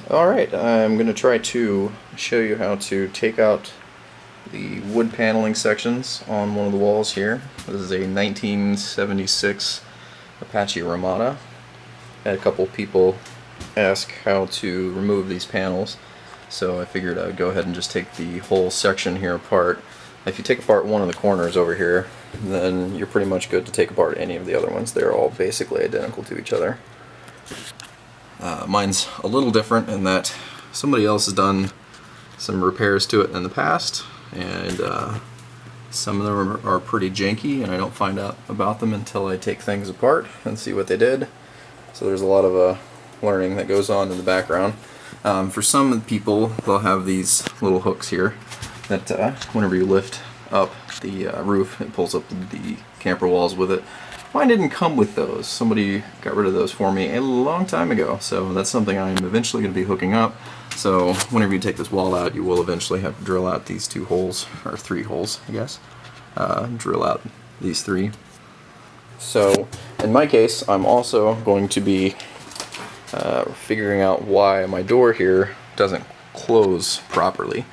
Alright, I'm going to try to show you how to take out the wood paneling sections on one of the walls here. This is a 1976 Apache Ramada. I had a couple people ask how to remove these panels, so I figured I'd go ahead and just take the whole section here apart. If you take apart one of the corners over here, then you're pretty much good to take apart any of the other ones. They're all basically identical to each other. Mine's a little different in that somebody else has done some repairs to it in the past, and some of them are pretty janky, and I don't find out about them until I take things apart and see what they did. So there's a lot of learning that goes on in the background. For some people, they'll have these little hooks here that whenever you lift up the roof, it pulls up the camper walls with it. Mine didn't come with those. Somebody got rid of those for me a long time ago, so that's something I'm eventually going to be hooking up. So whenever you take this wall out, you will eventually have to drill out these 2 holes, or 3 holes, I guess. Drill out these 3. So in my case, I'm also going to be figuring out why my door here doesn't close properly.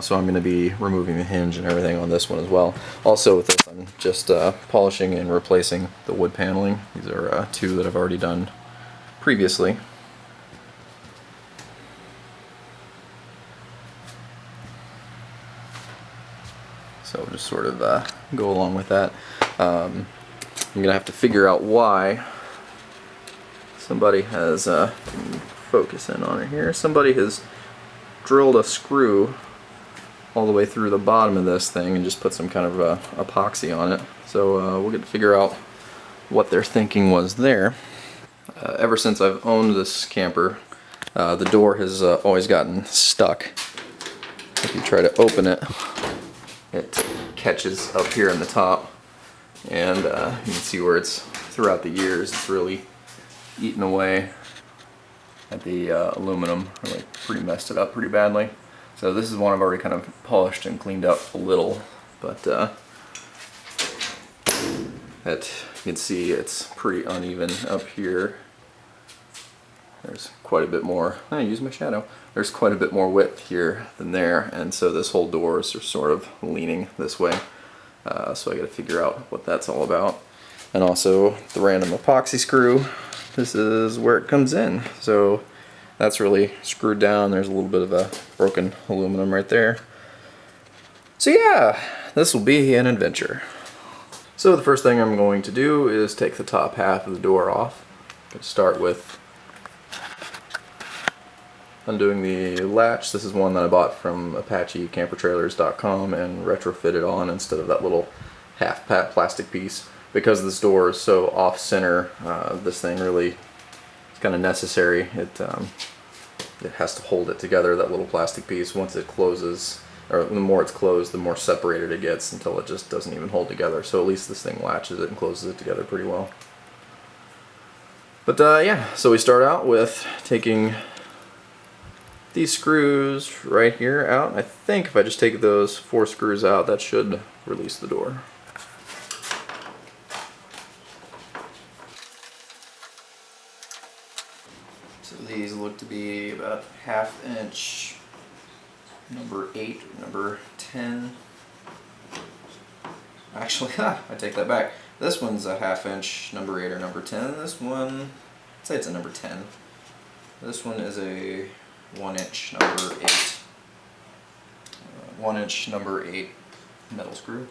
So I'm going to be removing the hinge and everything on this one as well. Also with this, I'm just polishing and replacing the wood paneling. These are 2 that I've already done previously. So just sort of go along with that. I'm going to have to figure out why somebody has, focus in on it here, somebody has drilled a screw all the way through the bottom of this thing and just put some kind of epoxy on it. So we'll get to figure out what their thinking was there. Ever since I've owned this camper, the door has always gotten stuck. If you try to open it, it catches up here in the top, and you can see where it's, throughout the years, it's really eaten away at the aluminum, really pretty messed it up pretty badly. So this is one I've already kind of polished and cleaned up a little, but you can see it's pretty uneven up here. There's quite a bit more, I use my shadow, there's quite a bit more width here than there, and so this whole door is sort of leaning this way. So I gotta figure out what that's all about. And also the random epoxy screw, this is where it comes in. So that's really screwed down. There's a little bit of a broken aluminum right there. So yeah, this will be an adventure. So the first thing I'm going to do is take the top half of the door off. I'm going to start with undoing the latch. This is one that I bought from ApacheCamperTrailers.com and retrofitted on instead of that little half plastic piece. Because this door is so off-center, this thing really is kind of necessary. It has to hold it together, that little plastic piece. Once it closes, or the more it's closed, the more separated it gets until it just doesn't even hold together. So at least this thing latches it and closes it together pretty well. But yeah, so we start out with taking these screws right here out. I think if I just take those 4 screws out, that should release the door. So these look to be about 1/2 inch, number 8 or number 10. Actually, I take that back. This one's a 1/2 inch, number 8 or number 10. This one, I'd say it's a number 10. This one is a 1 inch, number 8. 1 inch, number 8 metal screw.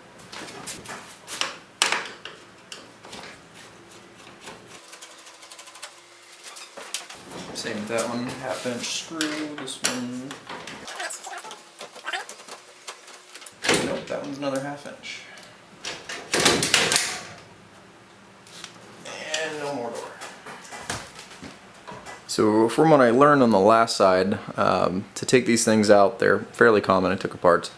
Same with that one, 1/2 inch screw. This one, nope, that one's another 1/2 inch. And no more door. So from what I learned on the last side, to take these things out, they're fairly common. I took apart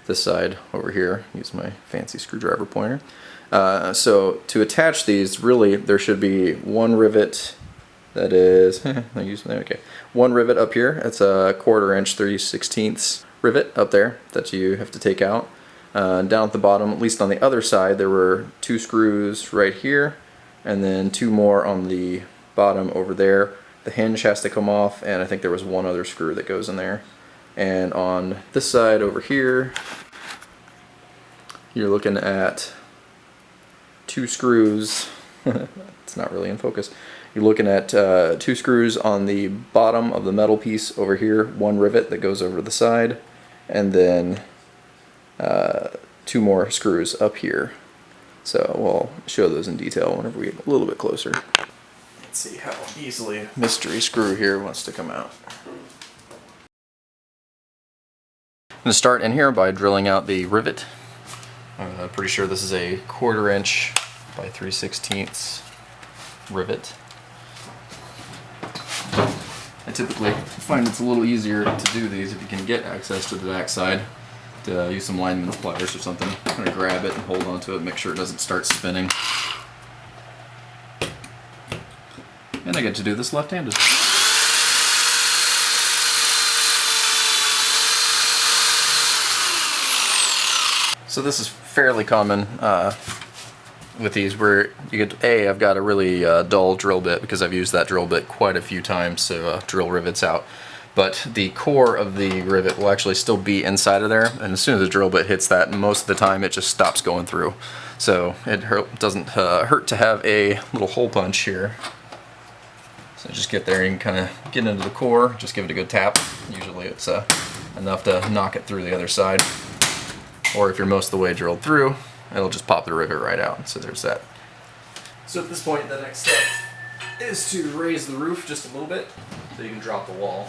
this side over here, use my fancy screwdriver pointer. So to attach these, really there should be one rivet that is, okay, one rivet up here. It's a 1/4 inch 3/16 rivet up there that you have to take out. Down at the bottom, at least on the other side, there were 2 screws right here, and then 2 more on the bottom over there. The hinge has to come off, and I think there was one other screw that goes in there. And on this side over here, you're looking at 2 screws. It's not really in focus. You're looking at 2 screws on the bottom of the metal piece over here, 1 rivet that goes over to the side, and then 2 more screws up here. So we'll show those in detail whenever we get a little bit closer. Let's see how easily a mystery screw here wants to come out. I'm going to start in here by drilling out the rivet. I'm pretty sure this is a 1/4 inch by 3/16 rivet. I typically find it's a little easier to do these if you can get access to the back side, to use some lineman's pliers or something. I'm going to grab it and hold onto it, make sure it doesn't start spinning. And I get to do this left-handed. So this is fairly common with these, where you get, I've got a really dull drill bit because I've used that drill bit quite a few times to drill rivets out. But the core of the rivet will actually still be inside of there, and as soon as the drill bit hits that, most of the time it just stops going through. So it doesn't hurt to have a little hole punch here. So just get there and kind of get into the core, just give it a good tap. Usually it's enough to knock it through the other side. Or if you're most of the way drilled through, it'll just pop the rivet right out. So there's that. So at this point, the next step is to raise the roof just a little bit so you can drop the wall.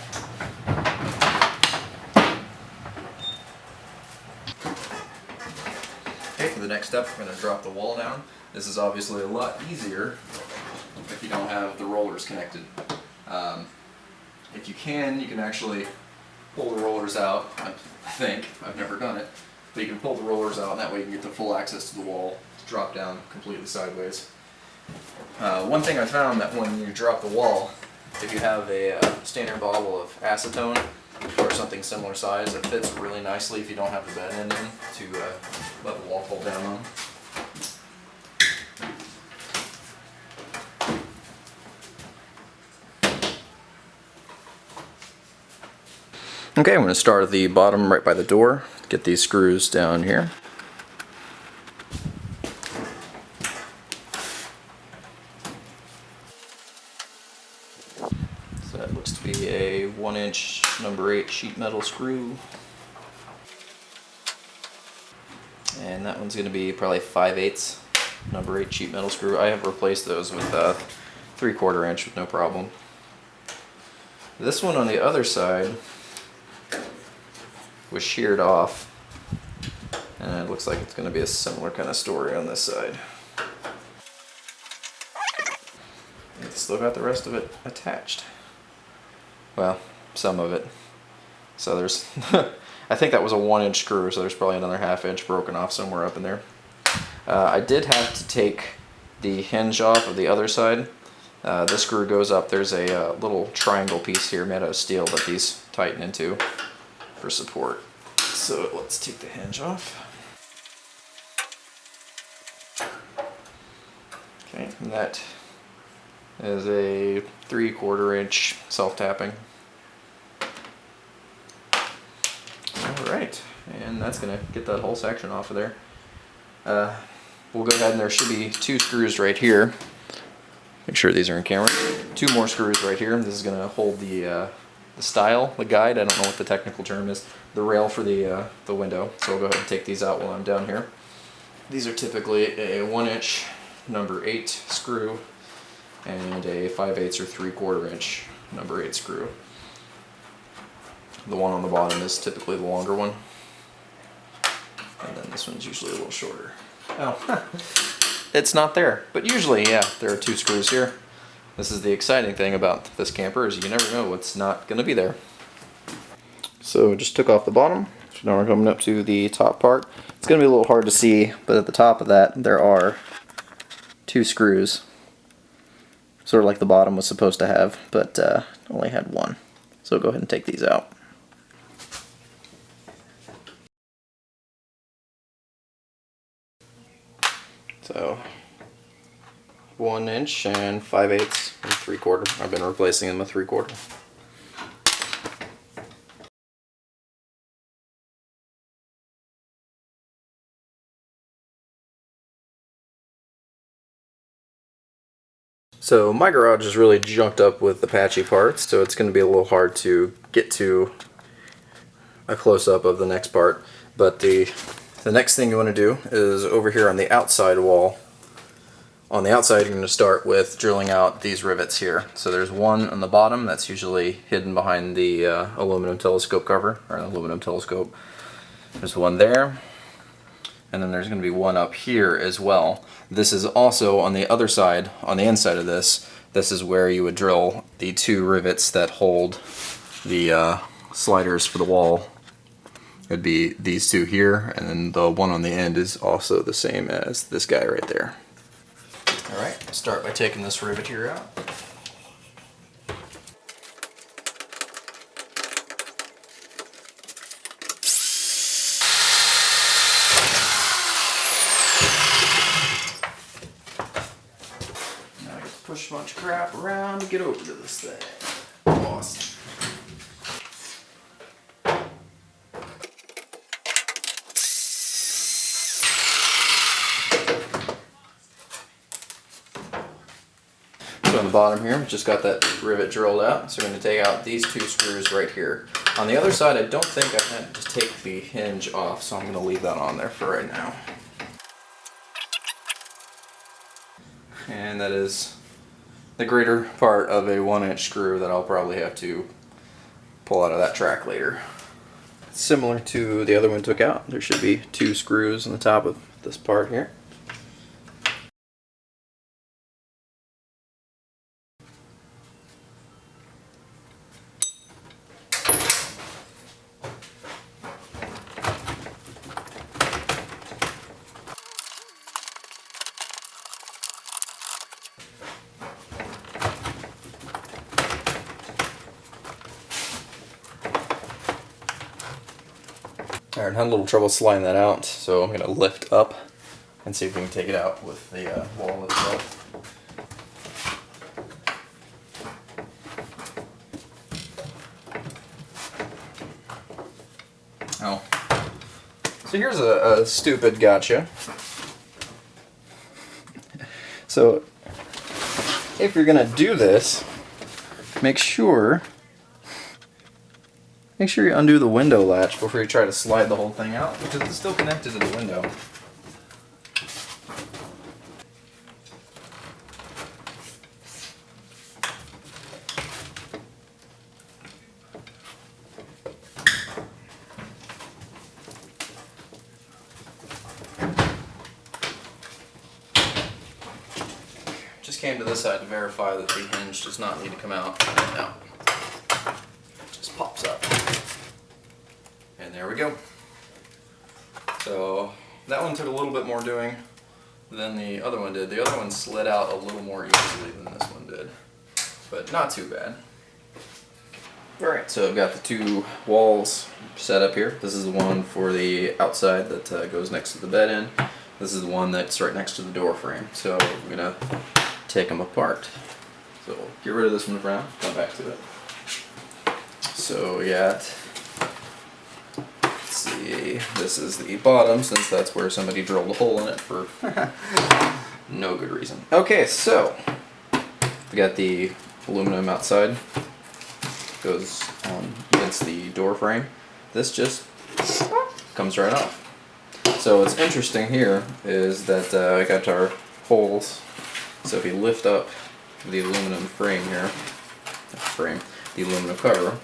Okay, for the next step, we're going to drop the wall down. This is obviously a lot easier if you don't have the rollers connected. If you can actually pull the rollers out. I think, I've never done it, but you can pull the rollers out, and that way you can get the full access to the wall, drop down completely sideways. One thing I found, that when you drop the wall, if you have a standard bottle of acetone or something similar size, it fits really nicely if you don't have the bed end in to let the wall fall down on. Okay, I'm going to start at the bottom right by the door, get these screws down here. So that looks to be a 1-inch number 8 sheet metal screw. And that one's going to be probably 5/8 number 8 sheet metal screw. I have replaced those with 3/4 inch with no problem. This one on the other side was sheared off, and it looks like it's going to be a similar kind of story on this side. It's still got the rest of it attached. Well, some of it. So there's, I think that was a 1-inch screw, so there's probably another 1/2 inch broken off somewhere up in there. I did have to take the hinge off of the other side. This screw goes up. There's a little triangle piece here made out of steel that these tighten into for support. So let's take the hinge off. Okay, and that is a 3/4 inch self-tapping. Alright, and that's going to get that whole section off of there. We'll go ahead, and there should be 2 screws right here. Make sure these are in camera. 2 more screws right here. This is going to hold the stile, the guide, I don't know what the technical term is, the rail for the window. So I'll go ahead and take these out while I'm down here. These are typically a 1-inch number 8 screw and a 5/8 or 3/4 inch number 8 screw. The one on the bottom is typically the longer one, and then this one's usually a little shorter. Oh, it's not there, but usually, yeah, there are 2 screws here. This is the exciting thing about this camper, is you never know what's not going to be there. So just took off the bottom, so now we're coming up to the top part. It's going to be a little hard to see, but at the top of that there are 2 screws, sort of like the bottom was supposed to have, but only had 1. So go ahead and take these out. So 1 inch and 5/8 and 3/4. I've been replacing them with 3/4. So my garage is really junked up with Apache parts, so it's going to be a little hard to get to a close-up of the next part. But the next thing you want to do is over here on the outside wall. On the outside, you're going to start with drilling out these rivets here. So there's one on the bottom that's usually hidden behind the aluminum telescope cover, or an aluminum telescope. There's one there, and then there's going to be one up here as well. This is also on the other side, on the inside of this. This is where you would drill the 2 rivets that hold the sliders for the wall. It'd be these 2 here, and then the one on the end is also the same as this guy right there. Alright, start by taking this rivet here out. Now I just push a bunch of crap around to get over to this thing. Awesome. So on the bottom here, just got that rivet drilled out, so we're going to take out these 2 screws right here. On the other side, I don't think I had to take the hinge off, so I'm going to leave that on there for right now. And that is the greater part of a 1-inch screw that I'll probably have to pull out of that track later. Similar to the other one took out, there should be 2 screws on the top of this part here. Alright, had a little trouble sliding that out, so I'm going to lift up and see if we can take it out with the wall itself. Oh. So here's a stupid gotcha. So, if you're going to do this, make sure you undo the window latch before you try to slide the whole thing out, because it's still connected to the window. Just came to this side to verify that the hinge does not need to come out. No. Just pops up. And there we go. So that one took a little bit more doing than the other one did. The other one slid out a little more easily than this one did, but not too bad. Alright, so I've got the 2 walls set up here. This is the one for the outside that goes next to the bed end. This is the one that's right next to the door frame. So I'm going to take them apart. So get rid of this one for now, come back to it. So we got, let's see, this is the bottom, since that's where somebody drilled a hole in it for no good reason. Okay, so we got the aluminum outside, goes against the door frame. This just comes right off. So what's interesting here is that I got our holes. So if you lift up the aluminum frame here, the aluminum cover,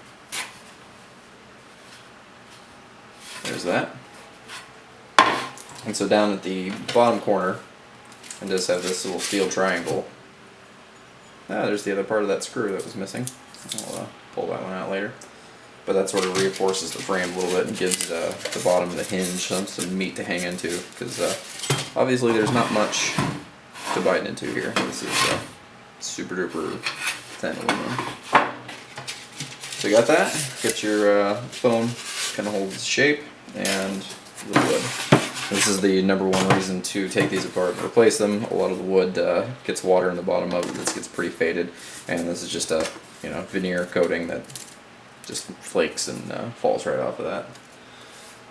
there's that. And so down at the bottom corner, it does have this little steel triangle. Ah, there's the other part of that screw that was missing. I'll pull that one out later. But that sort of reinforces the frame a little bit and gives the bottom of the hinge some meat to hang into, because obviously there's not much to bite into here. This is super duper thin aluminum. So you got that. Get your phone, kind of holds its shape, and the wood. This is the #1 reason to take these apart and replace them. A lot of the wood gets water in the bottom of it. This gets pretty faded, and this is just a veneer coating that just flakes and falls right off of that.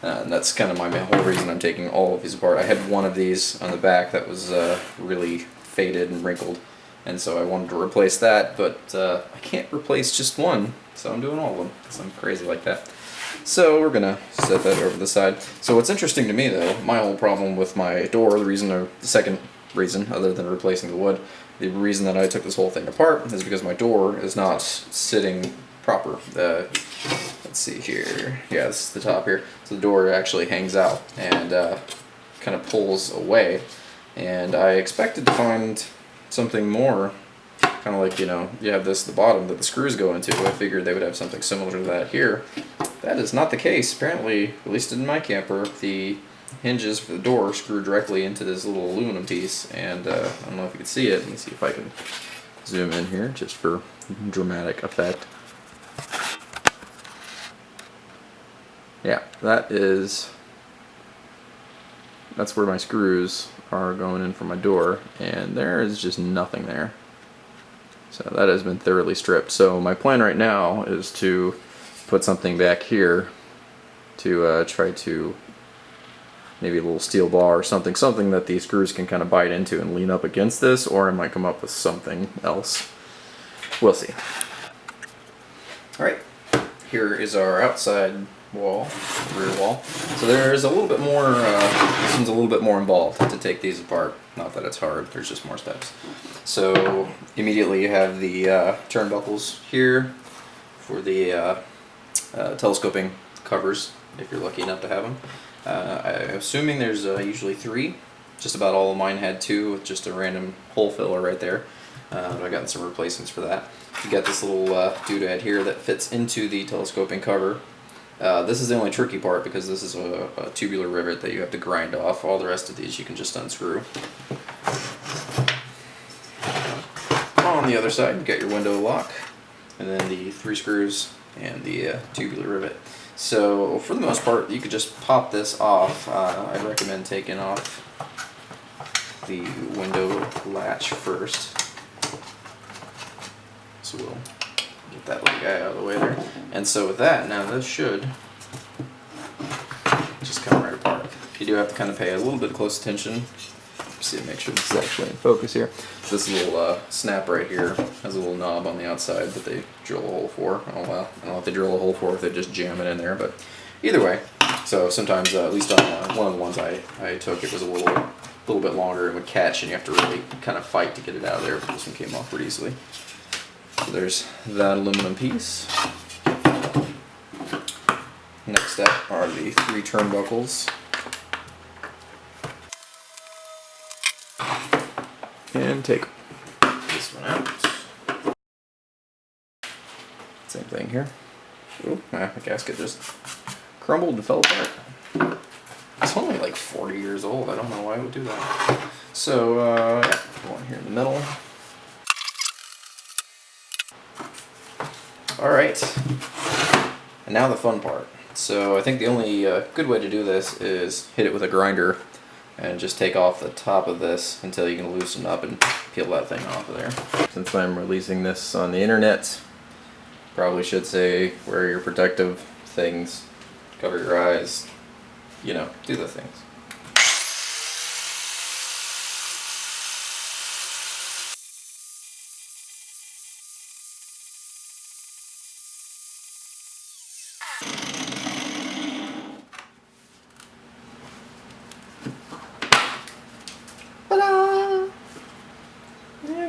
And that's kind of my whole reason I'm taking all of these apart. I had one of these on the back that was really faded and wrinkled, and so I wanted to replace that, but I can't replace just one, so I'm doing all of them because I'm crazy like that. So we're gonna set that over the side. So what's interesting to me though, my whole problem with my door, the second reason other than replacing the wood, the reason that I took this whole thing apart is because my door is not sitting proper. Let's see here. Yeah, this is the top here. So the door actually hangs out and kind of pulls away. And I expected to find something more, kind of like, you have this at the bottom that the screws go into. I figured they would have something similar to that here. That is not the case. Apparently, at least in my camper, the hinges for the door screw directly into this little aluminum piece, and I don't know if you can see it. Let me see if I can zoom in here just for dramatic effect. Yeah, that's where my screws are going in for my door, and there is just nothing there. So that has been thoroughly stripped. So my plan right now is to put something back here to try to, maybe a little steel bar or something that the screws can kind of bite into and lean up against this, or I might come up with something else. We'll see. Alright, here is our outside wall, rear wall. So there's a little bit more, this one's a little bit more involved to take these apart. Not that it's hard, there's just more steps. So immediately you have the turnbuckles here for the telescoping covers, if you're lucky enough to have them. I'm assuming there's usually 3. Just about all of mine had 2 with just a random hole filler right there. But I've gotten some replacements for that. You got this little doodad here that fits into the telescoping cover. This is the only tricky part because this is a tubular rivet that you have to grind off. All the rest of these you can just unscrew. On the other side, you got your window lock, and then the 3 screws and the tubular rivet. So for the most part, you could just pop this off. I'd recommend taking off the window latch first. So we'll get that little guy out of the way there. And so with that, now this should just come right apart. You do have to kind of pay a little bit of close attention. See, make sure this is actually in focus here. This little snap right here has a little knob on the outside that they drill a hole for. Oh well, I don't know if they drill a hole for, if they just jam it in there, but either way. So sometimes, at least on one of the ones I took, it was a little bit longer and would catch, and you have to really kind of fight to get it out of there. But this one came off pretty easily. So there's that aluminum piece. Next step are the 3 turnbuckles. And take this one out. Same thing here. Ooh, the gasket just crumbled and fell apart. It's only like 40 years old. I don't know why it would do that. So, yeah, one here in the middle. Alright. And now the fun part. So I think the only good way to do this is hit it with a grinder and just take off the top of this until you can loosen up and peel that thing off of there. Since I'm releasing this on the internet, probably should say wear your protective things, cover your eyes, do the things.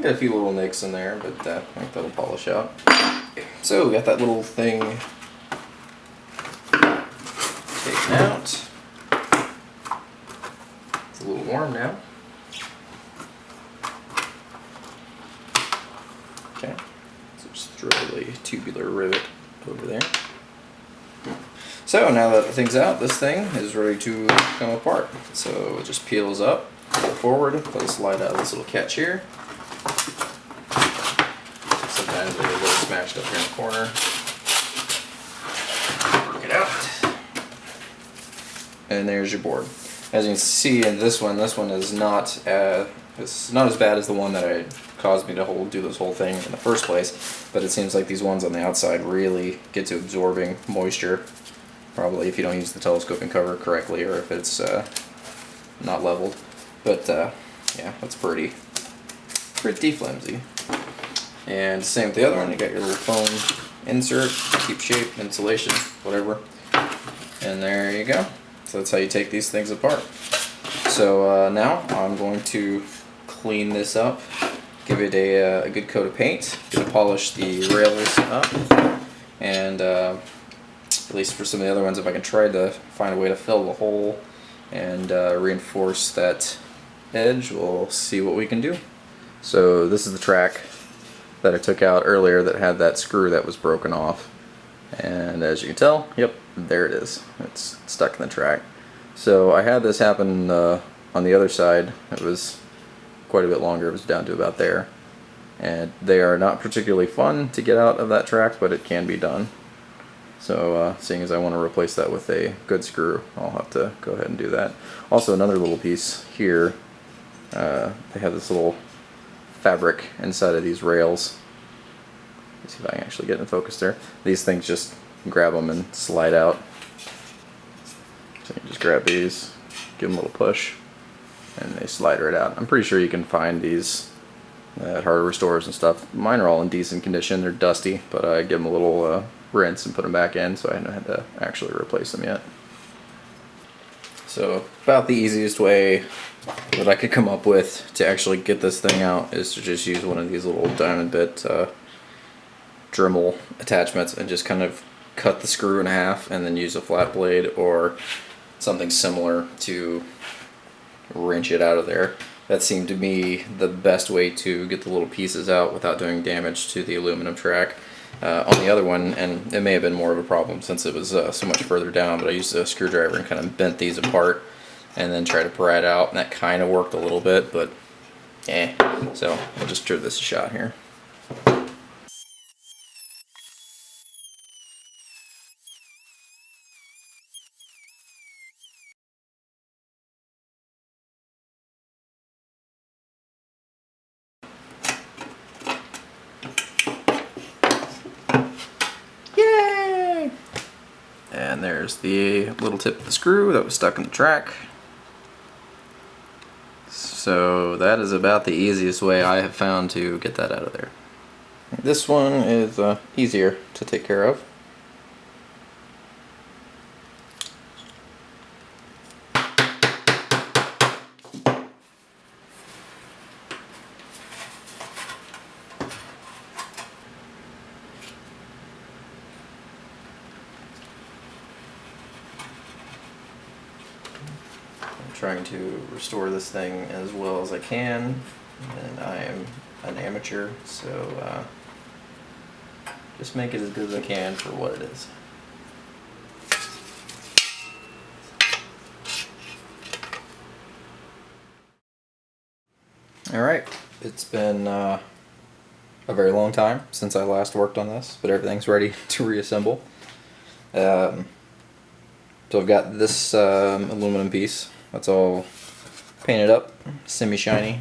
Got a few little nicks in there, but I think that'll polish out. So we got that little thing taken out. It's a little warm now. Okay, so just throw the tubular rivet over there. So now that the thing's out, this thing is ready to come apart. So it just peels up, pull forward, put a slide out of this little catch here. Sometimes they're a little smashed up here in the corner. Work it out. And there's your board. As you can see in this one is not it's not as bad as the one that caused me to do this whole thing in the first place, but it seems like these ones on the outside really get to absorbing moisture, probably if you don't use the telescoping cover correctly or if it's not leveled. But yeah, that's pretty flimsy. And same with the other one, you got your little foam insert, keep shape, insulation, whatever. And there you go. So that's how you take these things apart. So now I'm going to clean this up, give it a good coat of paint, gonna polish the rails up, and at least for some of the other ones, if I can try to find a way to fill the hole and reinforce that edge, we'll see what we can do. So this is the track that I took out earlier that had that screw that was broken off, and as you can tell, yep, there it is. It's stuck in the track. So I had this happen on the other side. It was quite a bit longer. It was down to about there, and they are not particularly fun to get out of that track, but it can be done. So seeing as I want to replace that with a good screw, I'll have to go ahead and do that. Also, another little piece here, they have this little fabric inside of these rails. Let's see if I can actually get in focus there. These things, just grab them and slide out. So you can just grab these, give them a little push, and they slide right out. I'm pretty sure you can find these at hardware stores and stuff. Mine are all in decent condition. They're dusty, but I give them a little rinse and put them back in, so I haven't had to actually replace them yet. So about the easiest way that I could come up with to actually get this thing out is to just use one of these little diamond bit Dremel attachments and just kind of cut the screw in half and then use a flat blade or something similar to wrench it out of there. That seemed to me the best way to get the little pieces out without doing damage to the aluminum track. On the other one, and it may have been more of a problem since it was so much further down, but I used a screwdriver and kind of bent these apart and then tried to pry it out, and that kind of worked a little bit, but so I'll just give this a shot here. Yay! And there's the little tip of the screw that was stuck in the track. So that is about the easiest way I have found to get that out of there. This one is easier to take care of. Trying to restore this thing as well as I can, and I am an amateur, so just make it as good as I can for what it is. Alright, it's been a very long time since I last worked on this, but everything's ready to reassemble. So I've got this aluminum piece. That's all painted up, semi-shiny,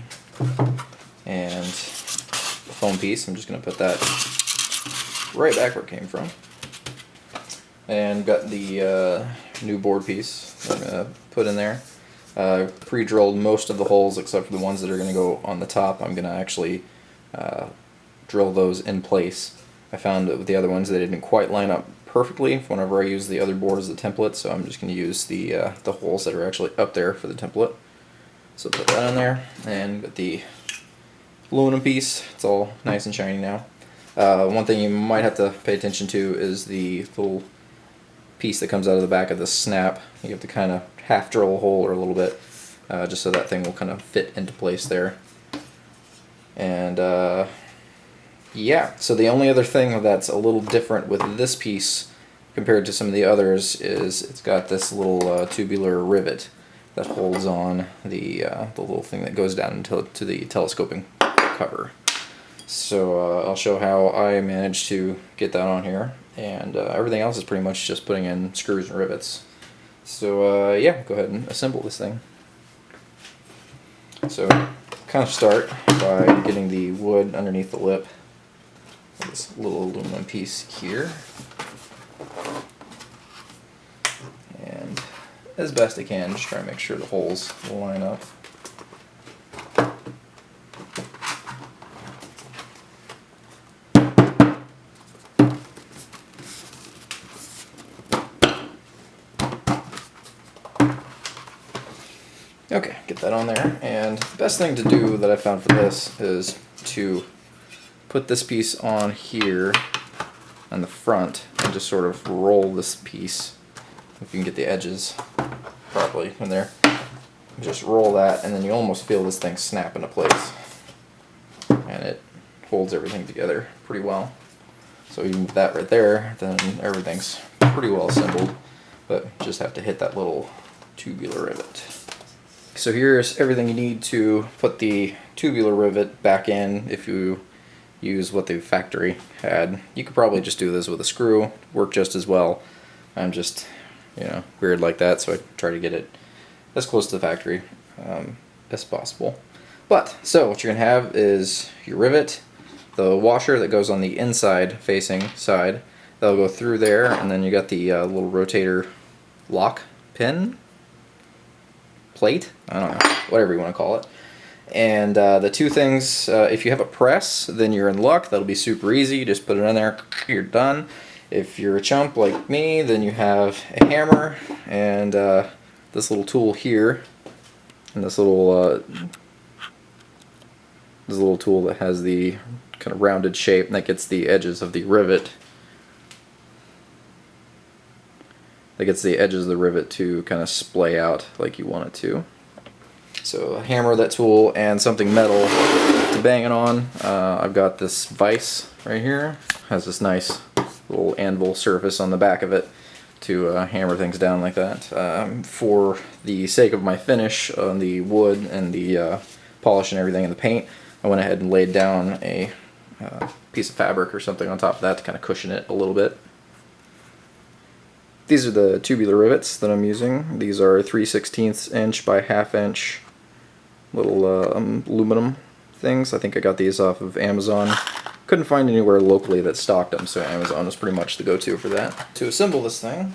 and the foam piece, I'm just going to put that right back where it came from. And got the new board piece I'm going to put in there. Pre-drilled most of the holes except for the ones that are going to go on the top. I'm going to actually drill those in place. I found that with the other ones they didn't quite line up perfectly whenever I use the other board as a template, so I'm just going to use the holes that are actually up there for the template. So put that on there, and got the aluminum piece. It's all nice and shiny now. One thing you might have to pay attention to is the little piece that comes out of the back of the snap. You have to kind of half drill a hole or a little bit, just so that thing will kind of fit into place there. And yeah, so the only other thing that's a little different with this piece compared to some of the others is it's got this little tubular rivet that holds on the little thing that goes down into the telescoping cover. So I'll show how I managed to get that on here, and everything else is pretty much just putting in screws and rivets. So yeah, go ahead and assemble this thing. So kind of start by getting the wood underneath the lip of this little aluminum piece here. And as best I can, just try to make sure the holes will line up. Okay, get that on there, and the best thing to do that I found for this is to put this piece on here on the front and just sort of roll this piece, if you can get the edges properly in there. Just roll that, and then you almost feel this thing snap into place, and it holds everything together pretty well. So you move that right there, then everything's pretty well assembled, but just have to hit that little tubular rivet. So here's everything you need to put the tubular rivet back in if you use what the factory had. You could probably just do this with a screw, work just as well. I'm just, weird like that, so I try to get it as close to the factory as possible. So what you're going to have is your rivet, the washer that goes on the inside facing side. That'll go through there, and then you got the little rotator lock pin? Plate? I don't know, whatever you want to call it. And the two things, if you have a press, then you're in luck. That'll be super easy. You just put it in there, you're done. If you're a chump like me, then you have a hammer and this little tool here, and this little tool that has the kind of rounded shape, and that gets the edges of the rivet. That gets the edges of the rivet to kind of splay out like you want it to. So a hammer, that tool, and something metal to bang it on. I've got this vise right here. Has this nice little anvil surface on the back of it to hammer things down like that. For the sake of my finish on the wood and the polish and everything and the paint, I went ahead and laid down a piece of fabric or something on top of that to kind of cushion it a little bit. These are the tubular rivets that I'm using. These are 3/16 inch by 1/2 inch little aluminum things. I think I got these off of Amazon. Couldn't find anywhere locally that stocked them, so Amazon was pretty much the go-to for that. To assemble this thing,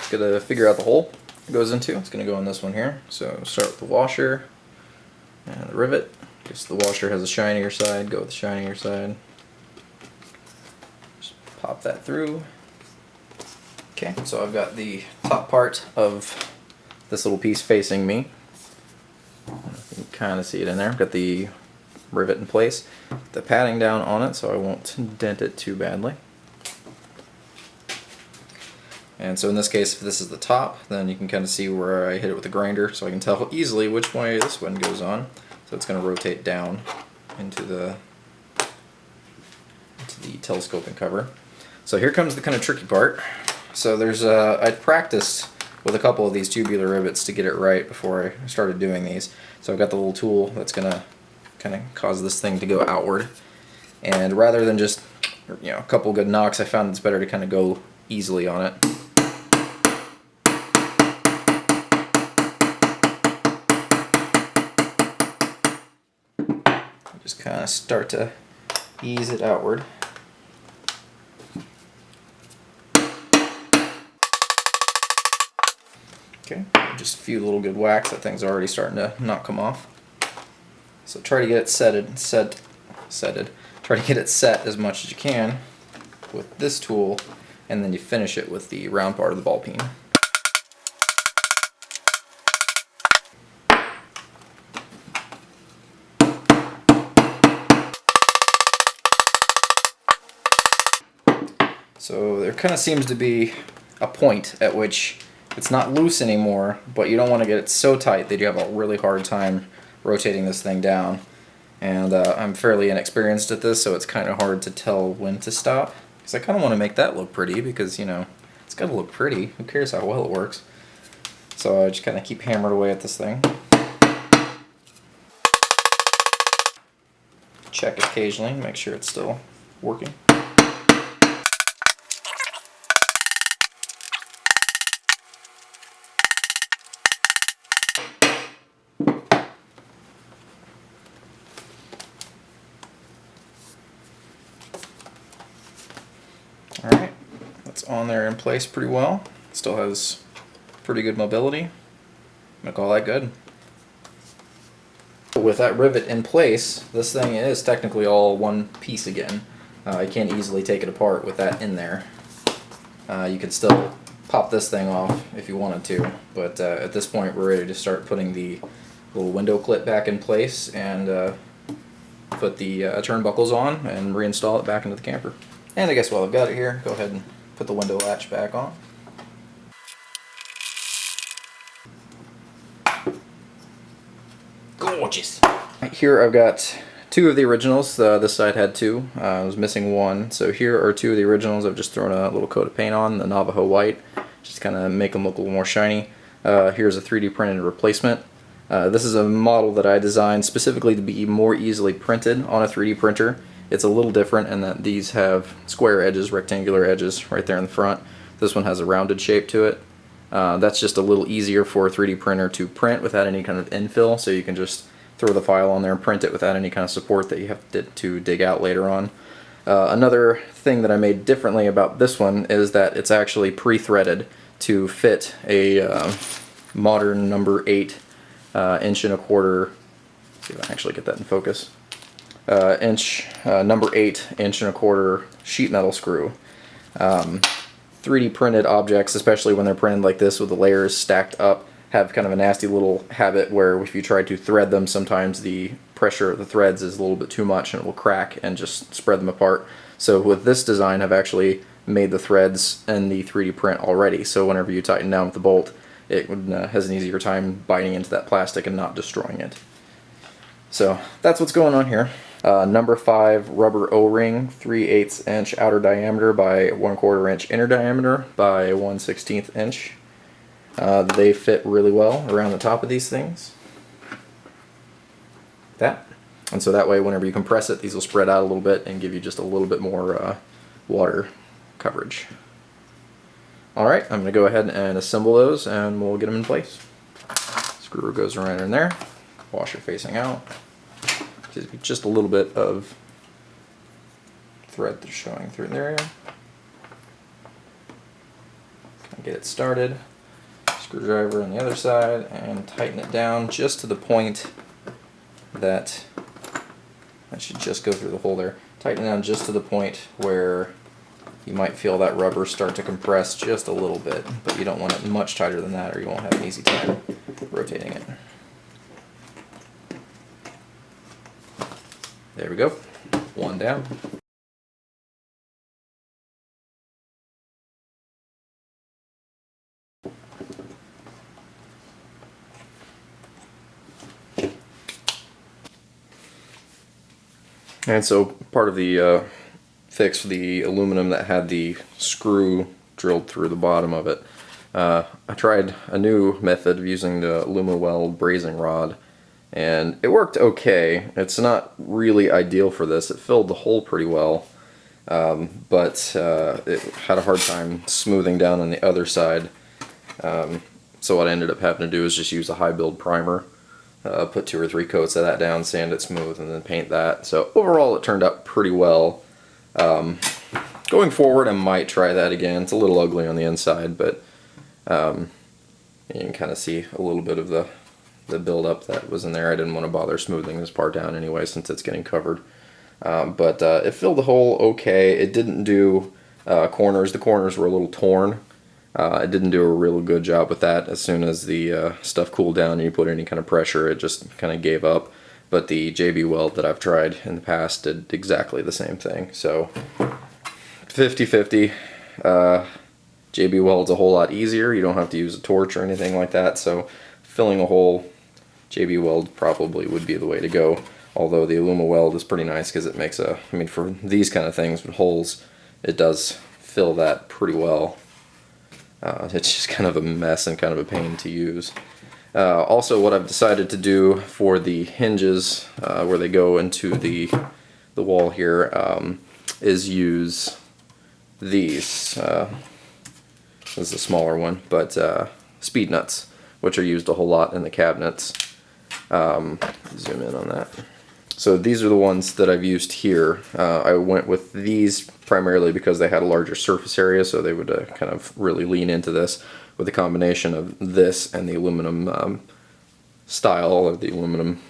gotta figure out the hole it goes into. It's gonna go in this one here. So start with the washer and the rivet. Guess the washer has a shinier side, go with the shinier side. Just pop that through. Okay, so I've got the top part of this little piece facing me. You can kind of see it in there. I've got the rivet in place, the padding down on it so I won't dent it too badly. And so in this case, if this is the top, then you can kind of see where I hit it with the grinder, so I can tell easily which way this one goes on. So it's going to rotate down into the telescoping cover. So here comes the kind of tricky part. So there's I'd practiced with a couple of these tubular rivets to get it right before I started doing these. So I've got the little tool that's going to kind of cause this thing to go outward. And rather than just a couple good knocks, I found it's better to kind of go easily on it. Just kind of start to ease it outward. Okay, just a few little good whacks. That thing's already starting to not come off. So try to get it setted. Try to get it set as much as you can with this tool, and then you finish it with the round part of the ball peen. So there kind of seems to be a point at which it's not loose anymore, but you don't want to get it so tight that you have a really hard time rotating this thing down. And I'm fairly inexperienced at this, so it's kind of hard to tell when to stop. Because I kind of want to make that look pretty, because, it's got to look pretty. Who cares how well it works? So I just kind of keep hammering away at this thing. Check it occasionally, make sure it's still working. Alright, that's on there in place pretty well. Still has pretty good mobility. I'm gonna call that good. With that rivet in place, this thing is technically all one piece again. You can't easily take it apart with that in there. You could still pop this thing off if you wanted to, but at this point we're ready to start putting the little window clip back in place and put the turnbuckles on and reinstall it back into the camper. And I guess while I've got it here, go ahead and put the window latch back on. Gorgeous! Here I've got two of the originals. This side had two. I was missing one. So here are two of the originals. I've just thrown a little coat of paint on, the Navajo white, just kind of make them look a little more shiny. Here's a 3D printed replacement. This is a model that I designed specifically to be more easily printed on a 3D printer. It's a little different in that these have square edges, rectangular edges right there in the front. This one has a rounded shape to it. That's just a little easier for a 3D printer to print without any kind of infill, so you can just throw the file on there and print it without any kind of support that you have to dig out later on. Another thing that I made differently about this one is that it's actually pre-threaded to fit a modern number 8 inch and a quarter, let's see if I can actually get that in focus, number 8 inch and a quarter sheet metal screw. 3D printed objects, especially when they're printed like this with the layers stacked up, have kind of a nasty little habit where if you try to thread them, sometimes the pressure of the threads is a little bit too much and it will crack and just spread them apart. So with this design, I've actually made the threads in the 3D print already, so whenever you tighten down with the bolt, it has an easier time biting into that plastic and not destroying it. So that's what's going on here. Number 5 rubber O-ring, 3/8 inch outer diameter by 1/4 inch inner diameter by 1/16 inch. They fit really well around the top of these things. That. And so that way whenever you compress it, these will spread out a little bit and give you just a little bit more water coverage. Alright, I'm going to go ahead and assemble those and we'll get them in place. Screw goes right in there, washer facing out. Just a little bit of thread that's showing through there. Get it started. Screwdriver on the other side and tighten it down just to the point that I should just go through the hole there. Tighten it down just to the point where you might feel that rubber start to compress just a little bit, but you don't want it much tighter than that or you won't have an easy time rotating it. There we go. One down. And so part of the fix for the aluminum that had the screw drilled through the bottom of it, I tried a new method of using the AlumiWeld brazing rod, and it worked okay. It's not really ideal for this. It filled the hole pretty well, but it had a hard time smoothing down on the other side. So what I ended up having to do is just use a high build primer, put 2 or 3 coats of that down, sand it smooth, and then paint that. So overall it turned out pretty well. Going forward I might try that again. It's a little ugly on the inside, but you can kind of see a little bit of the buildup that was in there. I didn't want to bother smoothing this part down anyway since it's getting covered. But it filled the hole okay. It didn't do corners. The corners were a little torn. It didn't do a real good job with that. As soon as the stuff cooled down and you put any kind of pressure, it just kind of gave up. But the JB weld that I've tried in the past did exactly the same thing. So 50-50. JB weld's a whole lot easier. You don't have to use a torch or anything like that. So filling a hole, JB weld probably would be the way to go. Although the AlumiWeld is pretty nice because it makes a, I mean, for these kind of things with holes, it does fill that pretty well. It's just kind of a mess and kind of a pain to use. Also, what I've decided to do for the hinges where they go into the wall here is use these. This is a smaller one, but speed nuts, which are used a whole lot in the cabinets. Zoom in on that. So these are the ones that I've used here. I went with these primarily because they had a larger surface area, so they would kind of really lean into this with a combination of this and the aluminum style, or the aluminum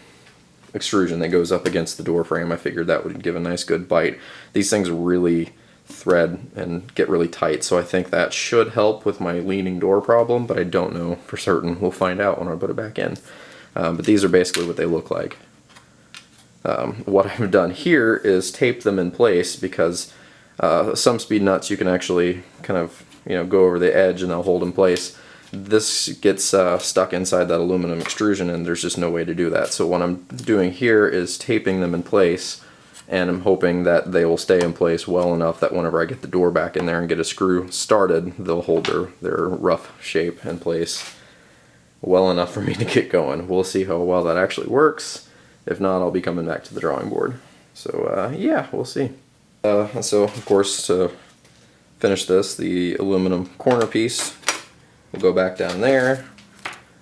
extrusion that goes up against the door frame. I figured that would give a nice good bite. These things really thread and get really tight, so I think that should help with my leaning door problem, but I don't know for certain. We'll find out when I put it back in. But these are basically what they look like. What I've done here is tape them in place, because some speed nuts you can actually kind of go over the edge and they'll hold in place. This gets stuck inside that aluminum extrusion, and there's just no way to do that. So what I'm doing here is taping them in place, and I'm hoping that they will stay in place well enough that whenever I get the door back in there and get a screw started, they'll hold their rough shape in place well enough for me to get going. We'll see how well that actually works. If not, I'll be coming back to the drawing board. So yeah, we'll see. So of course, to finish this, the aluminum corner piece will go back down there.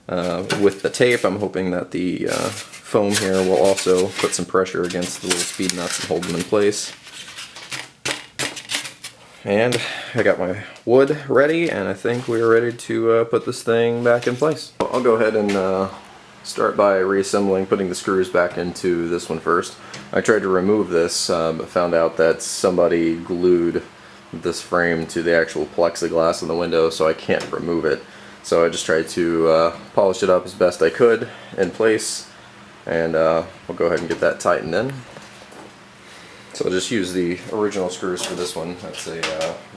With the tape, I'm hoping that the foam here will also put some pressure against the little speed nuts and hold them in place. And I got my wood ready, and I think we're ready to put this thing back in place. I'll go ahead and start by reassembling, putting the screws back into this one first. I tried to remove this, but found out that somebody glued this frame to the actual plexiglass in the window, so I can't remove it. So I just tried to polish it up as best I could in place, and we'll go ahead and get that tightened in. So I'll just use the original screws for this one. That's a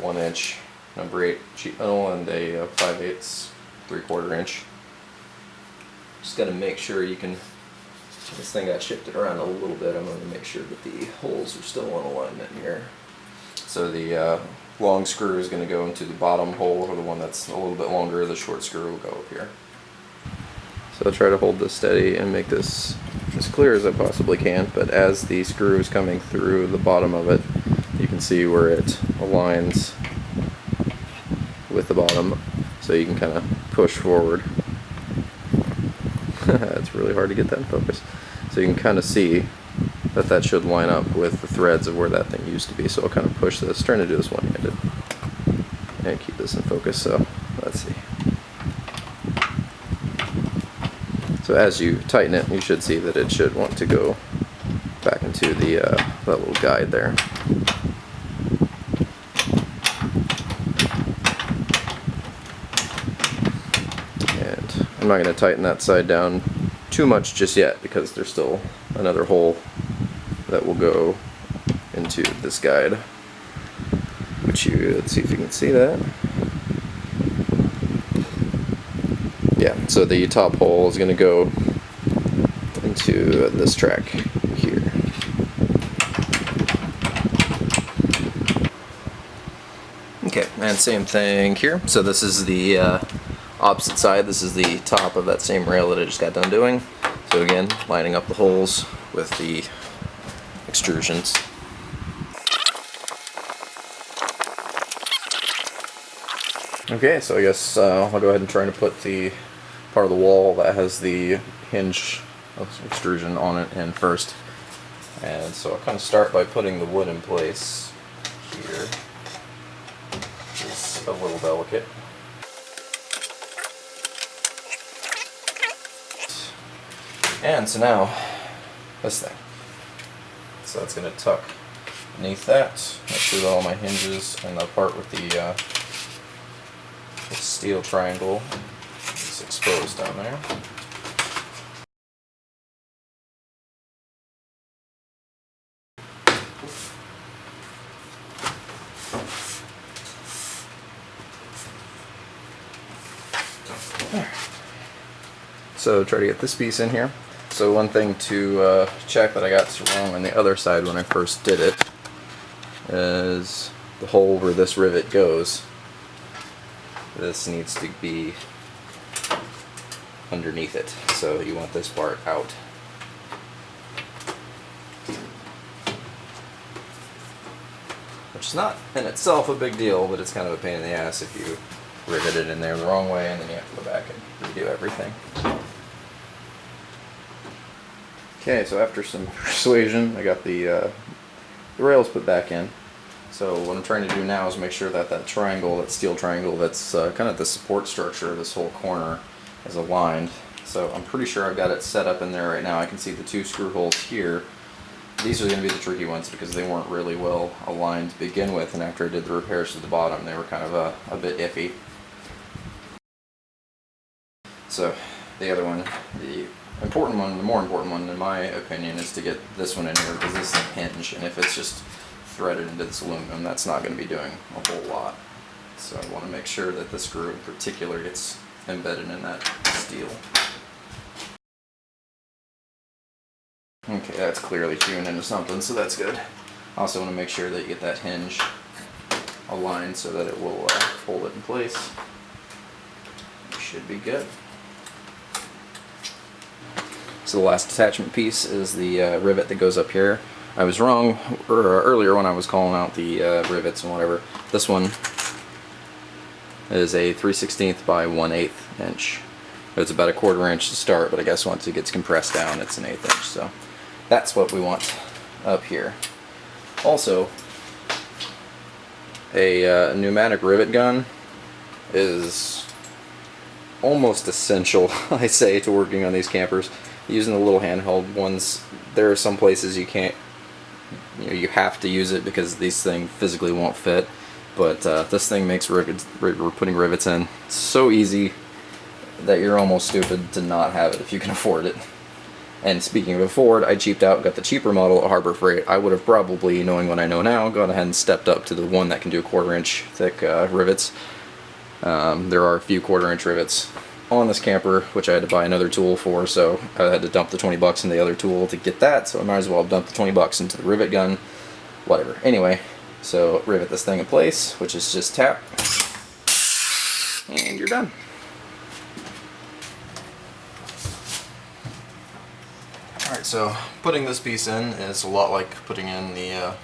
1-inch number 8 sheet metal and a 5/8 3/4 inch. Just got to make sure you can, this thing got shifted around a little bit. I'm going to make sure that the holes are still in alignment here. So the long screw is going to go into the bottom hole, or the one that's a little bit longer. The short screw will go up here. So I'll try to hold this steady and make this as clear as I possibly can, but as the screw is coming through the bottom of it, you can see where it aligns with the bottom, so you can kind of push forward. It's really hard to get that in focus. So you can kind of see that that should line up with the threads of where that thing used to be. So I'll kind of push this, trying to do this one-handed, and keep this in focus. So let's see. So as you tighten it, you should see that it should want to go back into the that little guide there. And I'm not going to tighten that side down too much just yet, because there's still another hole that will go into this guide, which let's see if you can see that. Yeah, so the top hole is going to go into this track here. Okay, and same thing here. So this is the opposite side. This is the top of that same rail that I just got done doing. So again, lining up the holes with the extrusions. Okay, so I guess I'll go ahead and try to put the part of the wall that has the hinge extrusion on it in first. And so I'll kind of start by putting the wood in place here. It's a little delicate. And so now, this thing. So that's going to tuck beneath that. Make sure that all my hinges and the part with the steel triangle is exposed down there. So try to get this piece in here. So one thing to check that I got wrong on the other side when I first did it is the hole where this rivet goes. This needs to be underneath it, so you want this part out. Which is not in itself a big deal, but it's kind of a pain in the ass if you rivet it in there the wrong way and then you have to go back and redo everything. Okay, so after some persuasion, I got the rails put back in. So what I'm trying to do now is make sure that that triangle, that steel triangle that's kind of the support structure of this whole corner is aligned. So I'm pretty sure I've got it set up in there right now. I can see the 2 screw holes here. These are going to be the tricky ones because they weren't really well aligned to begin with, and after I did the repairs to the bottom they were kind of a bit iffy. So the other one, the important one, the more important one in my opinion, is to get this one in here because this is a hinge, and if it's just threaded into this aluminum, that's not going to be doing a whole lot. So I want to make sure that the screw in particular gets embedded in that steel. Okay, that's clearly tuned into something, so that's good. I also want to make sure that you get that hinge aligned so that it will hold it in place. It should be good. So the last attachment piece is the rivet that goes up here. I was wrong earlier when I was calling out the rivets and whatever. This one is a 3/16 by 1/8 inch. It's about a 1/4 inch to start, but I guess once it gets compressed down it's an 1/8 inch. So that's what we want up here. Also, a pneumatic rivet gun is almost essential, I say, to working on these campers. Using the little handheld ones, there are some places you can't, you have to use it because these things physically won't fit. But this thing makes putting rivets in so easy that you're almost stupid to not have it if you can afford it. And speaking of afford, I cheaped out, got the cheaper model at Harbor Freight. I would have probably, knowing what I know now, gone ahead and stepped up to the one that can do 1/4 inch thick rivets. There are a few 1/4 inch rivets on this camper, which I had to buy another tool for, so I had to dump the 20 bucks into the other tool to get that, so I might as well dump the 20 bucks into the rivet gun, whatever. Anyway, so rivet this thing in place, which is just tap, and you're done. Alright, so putting this piece in is a lot like putting in the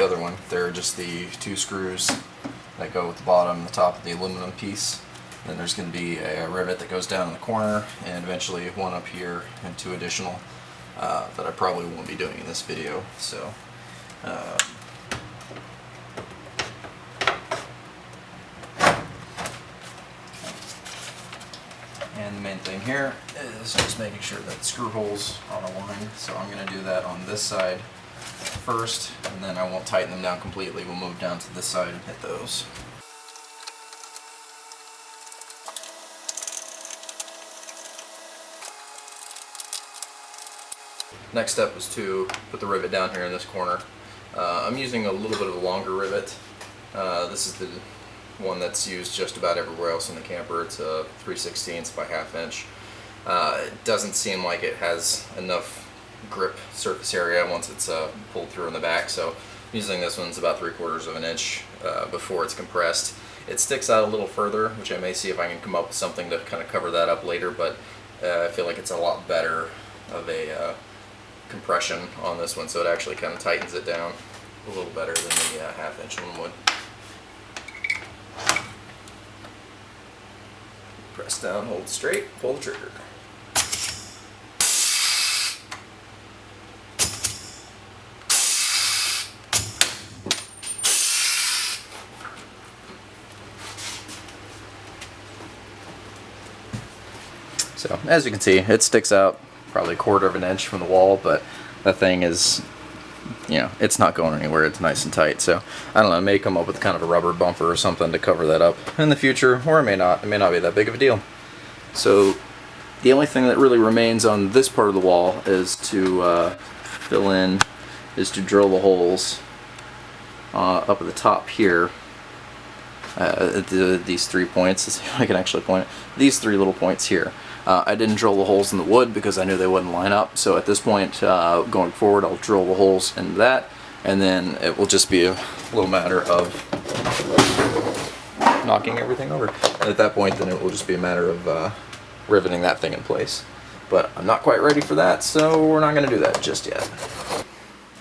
other one. They're just the 2 screws that go at the bottom and the top of the aluminum piece. Then there's going to be a rivet that goes down in the corner, and eventually one up here, and 2 additional that I probably won't be doing in this video. So and the main thing here is just making sure that the screw holes are aligned. So I'm going to do that on this side first, and then I won't tighten them down completely. We'll move down to this side and hit those. Next step is to put the rivet down here in this corner. I'm using a little bit of a longer rivet. This is the one that's used just about everywhere else in the camper. It's a 3/16 by 1/2 inch. It doesn't seem like it has enough grip surface area once it's pulled through in the back, so using this one's about 3/4 of an inch before it's compressed. It sticks out a little further, which I may see if I can come up with something to kind of cover that up later, but I feel like it's a lot better of a compression on this one, so it actually kind of tightens it down a little better than the 1/2 inch one would. Press down, hold straight, pull the trigger. So as you can see, it sticks out probably 1/4 of an inch from the wall, but that thing is, it's not going anywhere. It's nice and tight. So I don't know, I may come up with kind of a rubber bumper or something to cover that up in the future, or it may not. It may not be that big of a deal. So the only thing that really remains on this part of the wall is to to drill the holes up at the top here. These 3 points, let's see if I can actually point it. These 3 little points here. I didn't drill the holes in the wood because I knew they wouldn't line up, so at this point going forward I'll drill the holes into that, and then it will just be a little matter of knocking everything over. And at that point then it will just be a matter of riveting that thing in place. But I'm not quite ready for that, so we're not going to do that just yet.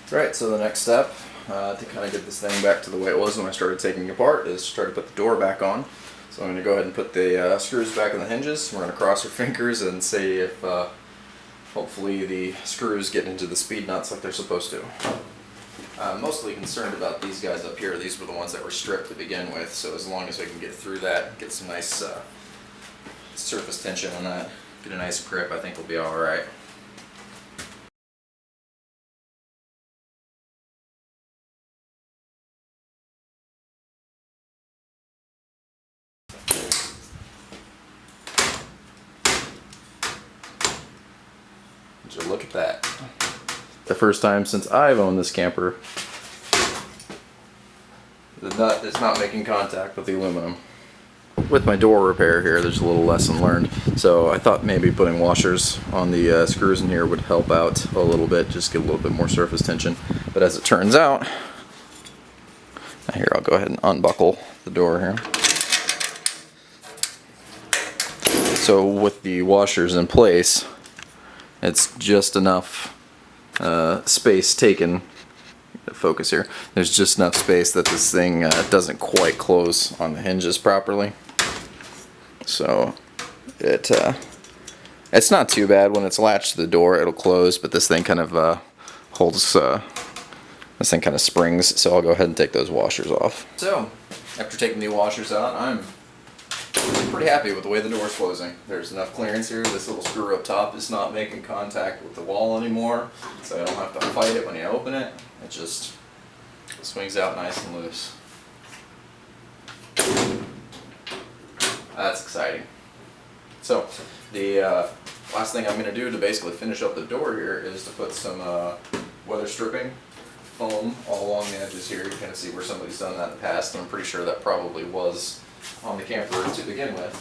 Right, so the next step to kind of get this thing back to the way it was when I started taking it apart is to try to put the door back on. So I'm going to go ahead and put the screws back on the hinges. We're going to cross our fingers and see if hopefully the screws get into the speed nuts like they're supposed to. I'm mostly concerned about these guys up here. These were the ones that were stripped to begin with, so as long as I can get through that, get some nice surface tension on that, get a nice grip, I think we'll be alright. So look at that. The first time since I've owned this camper, the nut is not making contact with the aluminum. With my door repair here, there's a little lesson learned. So I thought maybe putting washers on the screws in here would help out a little bit, just get a little bit more surface tension. But as it turns out, here, I'll go ahead and unbuckle the door here. So with the washers in place, it's just enough space taken. Focus here. There's just enough space that this thing doesn't quite close on the hinges properly. So it's not too bad. When it's latched to the door, it'll close, but this thing kind of holds. This thing kind of springs. So I'll go ahead and take those washers off. So after taking the washers out, I'm pretty happy with the way the door is closing. There's enough clearance here. This little screw up top is not making contact with the wall anymore, so I don't have to fight it when you open it. It just swings out nice and loose. That's exciting. So the last thing I'm going to do to basically finish up the door here is to put some weather stripping foam all along the edges here. You can kind of see where somebody's done that in the past, and I'm pretty sure that probably was on the camper to begin with.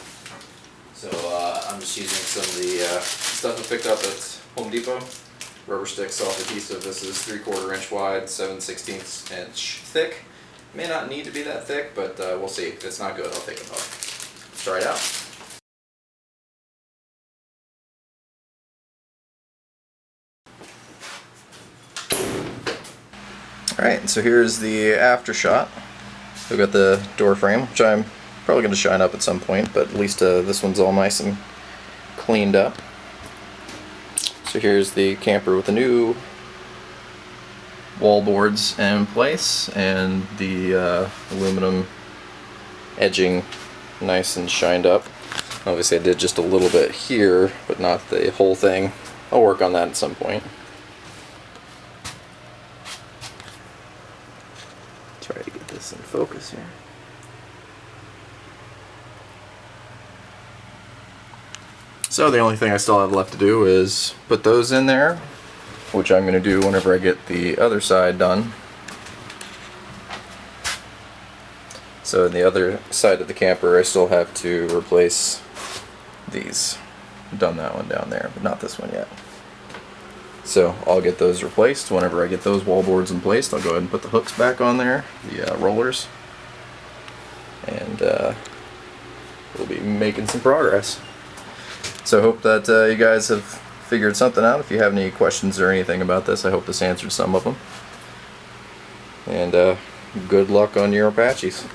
So I'm just using some of the stuff I picked up at Home Depot. Rubber stick soft adhesive. This is 3/4 inch wide, 7/16 inch thick. May not need to be that thick, but we'll see. If it's not good, I'll take it off. Let's try it out. Alright, so here's the after shot. We've got the door frame, which I'm probably going to shine up at some point, but at least this one's all nice and cleaned up. So here's the camper with the new wall boards in place and the aluminum edging nice and shined up. Obviously I did just a little bit here, but not the whole thing. I'll work on that at some point. Try to get this in focus here. So the only thing I still have left to do is put those in there, which I'm going to do whenever I get the other side done. So on the other side of the camper I still have to replace these. I've done that one down there, but not this one yet. So I'll get those replaced. Whenever I get those wall boards in place, I'll go ahead and put the hooks back on there, the rollers, and we'll be making some progress. So I hope that you guys have figured something out. If you have any questions or anything about this, I hope this answered some of them. And good luck on your Apaches.